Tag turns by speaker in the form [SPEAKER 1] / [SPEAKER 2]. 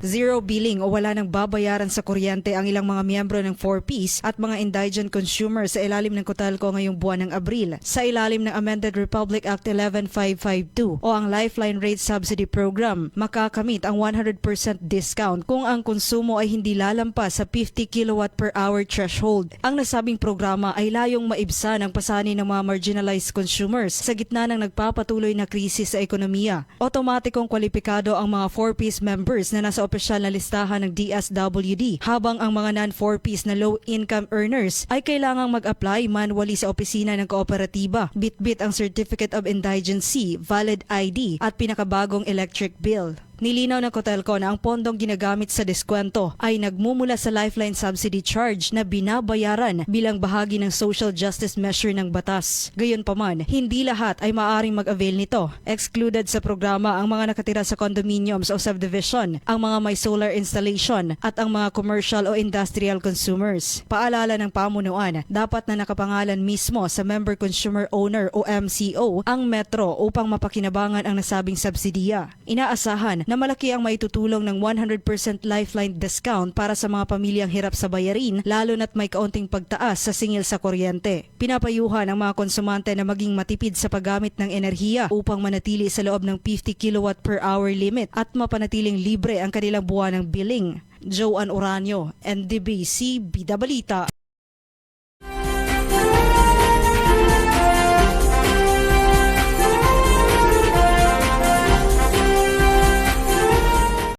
[SPEAKER 1] Zero billing o wala nang babayaran sa kuryente ang ilang mga miyembro ng 4Ps at mga indigent consumers sa ilalim ng Cotelco ngayong buwan ng Abril sa ilalim ng Amended Republic Act 11552 o ang Lifeline Rate Subsidy Program. Makakamit ang 100% discount kung ang konsumo ay hindi lalampas sa 50 kilowatt per hour threshold. Ang nasabing programa ay layong maibsan ang pasanin ng mga marginalized consumers sa gitna ng nagpapatuloy na krisis sa ekonomiya. Otomatikong kwalipikado ang mga 4Ps members na nasa opisyal na listahan ng DSWD, habang ang mga non-4Ps na low-income earners ay kailangang mag-apply manually sa opisina ng kooperatiba. Bitbit ang Certificate of Indigency, valid ID at pinakabagong electric bill. Nilinaw ng Cotelco na ang pondong ginagamit sa diskwento ay nagmumula sa Lifeline Subsidy Charge na binabayaran bilang bahagi ng social justice measure ng batas. Gayunpaman, hindi lahat ay maaaring mag-avail nito. Excluded sa programa ang mga nakatira sa condominiums o subdivision, ang mga may solar installation at ang mga commercial o industrial consumers. Paalala ng pamunuan, dapat na nakapangalan mismo sa Member Consumer Owner o MCO ang metro upang mapakinabangan ang nasabing subsidiya. Inaasahan na malaki ang maitutulong ng 100% Lifeline discount para sa mga pamilyang hirap sa bayarin, lalo na't may kaunting pagtaas sa singil sa kuryente. Pinapayuhan ang mga konsumante na maging matipid sa paggamit ng enerhiya upang manatili sa loob ng 50 kilowatt per hour limit at mapanatiling libre ang kanilang buwanang billing. Joanne Oranio, NDBC, Bida Balita.